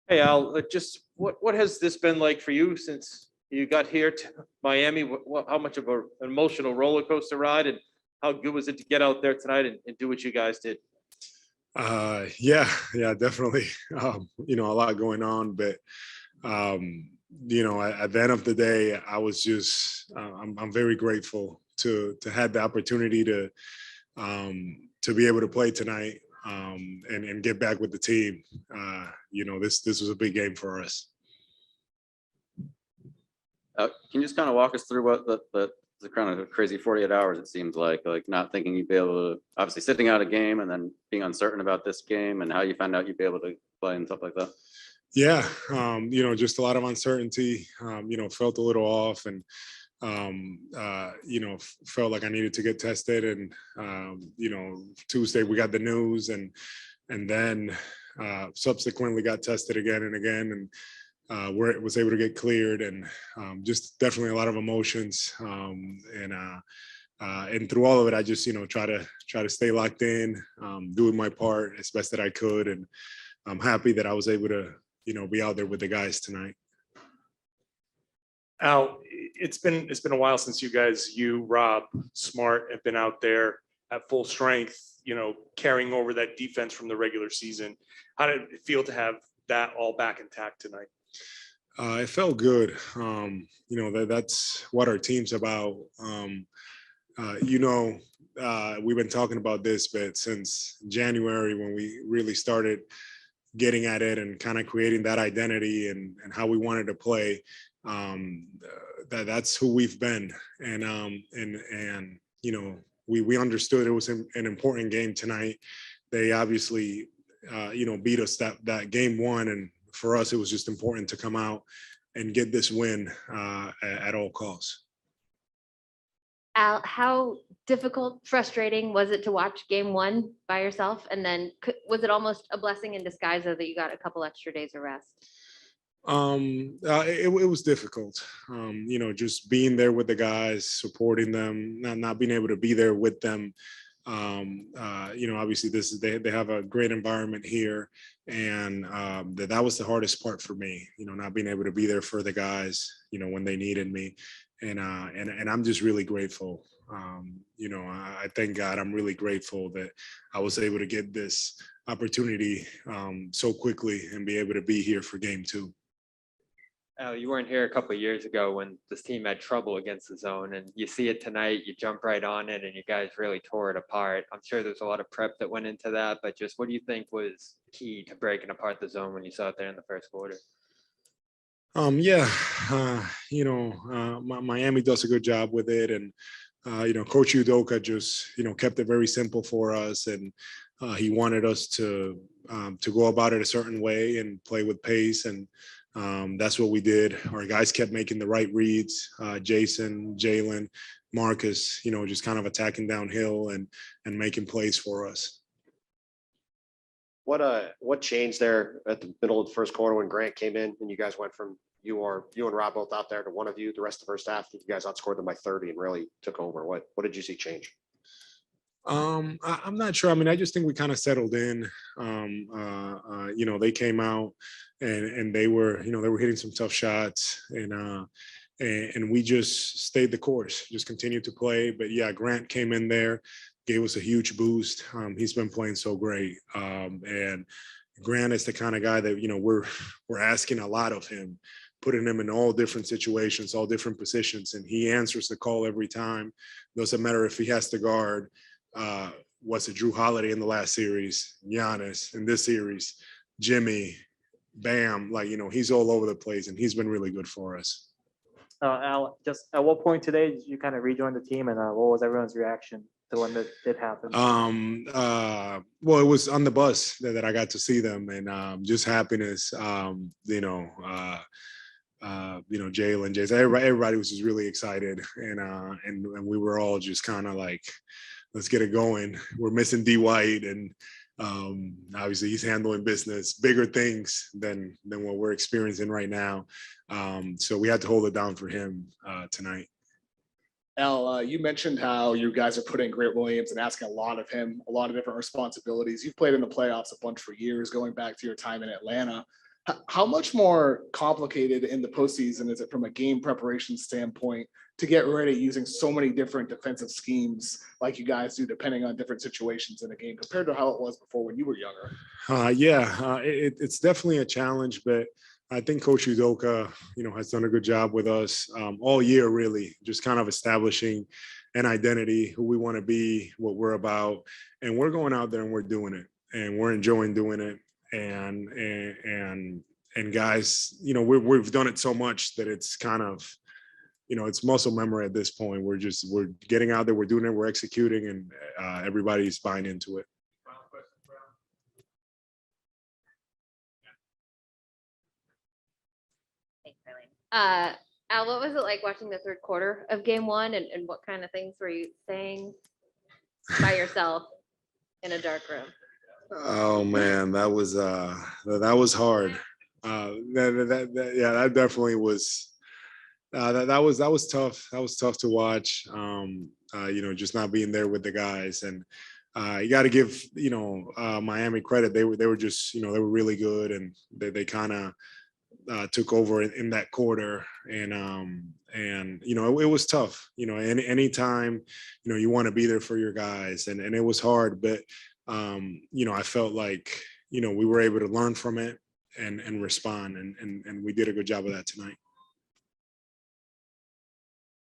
Hey Al, just what has this been like for you since you got here to Miami? How much of an emotional roller coaster ride, and how good was it to get out there tonight and do what you guys did? Yeah, definitely. A lot going on, but at the end of the day, I was just I'm very grateful to have the opportunity to be able to play tonight and get back with the team. This was a big game for us. Can you just kind of walk us through what the kind of crazy 48 hours it seems like not thinking you'd be able to, obviously sitting out a game and then being uncertain about this game and how you found out you'd be able to play and stuff like that? Yeah, just a lot of uncertainty. Felt a little off and felt like I needed to get tested. And Tuesday we got the news, and then subsequently got tested again and again, and where it was able to get cleared, and just definitely a lot of emotions. And through all of it, I just try to stay locked in, doing my part as best that I could, and I'm happy that I was able to be out there with the guys tonight. Al, it's been a while since you, Rob, Smart, have been out there at full strength, carrying over that defense from the regular season. How did it feel to have that all back intact tonight? It felt good. That's what our team's about. We've been talking about this, but since January, when we really started getting at it and kind of creating that identity and how we wanted to play, that's who we've been. And we understood it was an important game tonight. They obviously beat us that game one, and for us it was just important to come out and get this win at all costs. Al, how difficult, frustrating was it to watch game one by yourself? And then was it almost a blessing in disguise though, that you got a couple extra days of rest? It was difficult. Just being there with the guys, supporting them, not being able to be there with them. Obviously they have a great environment here, and that was the hardest part for me. Not being able to be there for the guys, when they needed me, and I'm just really grateful. I thank God. I'm really grateful that I was able to get this opportunity so quickly and be able to be here for game two. You weren't here a couple of years ago when this team had trouble against the zone, and you see it tonight. You jump right on it, and you guys really tore it apart. I'm sure there's a lot of prep that went into that, but just what do you think was key to breaking apart the zone when you saw it there in the first quarter? Miami does a good job with it, and Coach Udoka just kept it very simple for us, and he wanted us to go about it a certain way and play with pace, and that's what we did. Our guys kept making the right reads. Jason, Jalen, Marcus, just kind of attacking downhill and making plays for us. What changed there at the middle of the first quarter when Grant came in and you guys went from you and Rob both out there to one of you the rest of the first half? You guys outscored them by 30 and really took over. What did you see change? I'm not sure. I mean, I just think we kind of settled in. They came out and they were hitting some tough shots, and we just stayed the course, just continued to play. But yeah, Grant came in there, gave us a huge boost. He's been playing so great, and Grant is the kind of guy that we're asking a lot of him, putting him in all different situations, all different positions, and he answers the call every time. Doesn't matter if he has to guard. Was it Drew Holiday in the last series, Giannis in this series, Jimmy, Bam, he's all over the place, and he's been really good for us. Al, just at what point today did you kind of rejoin the team, and what was everyone's reaction to when that did happen? Well, it was on the bus that I got to see them, and just happiness. Jalen, Jason, everybody was just really excited, and we were all just kind of like, let's get it going. We're missing D White, and obviously he's handling business, bigger things than what we're experiencing right now. So we had to hold it down for him tonight. Al, you mentioned how you guys are putting Grant Williams and asking a lot of him, a lot of different responsibilities. You've played in the playoffs a bunch for years, going back to your time in Atlanta. How much more complicated in the postseason is it from a game preparation standpoint to get ready using so many different defensive schemes like you guys do, depending on different situations in a game compared to how it was before when you were younger? It's definitely a challenge, but I think Coach Udoka, has done a good job with us all year, really, just kind of establishing an identity, who we want to be, what we're about, and we're going out there and we're doing it, and we're enjoying doing it, and guys, we've done it so much that it's kind of, it's muscle memory at this point. We're getting out there, we're doing it, we're executing, and everybody's buying into it. Thanks, Eileen. Al, what was it like watching the third quarter of game one, and what kind of things were you saying by yourself in a dark room? Oh man, that was hard. That definitely was. That was tough. That was tough to watch. Just not being there with the guys, and you got to give Miami credit. They were just they were really good, and they kind of took over in that quarter, and it was tough. Anytime you want to be there for your guys, and it was hard, but I felt like we were able to learn from it and respond, and we did a good job of that tonight.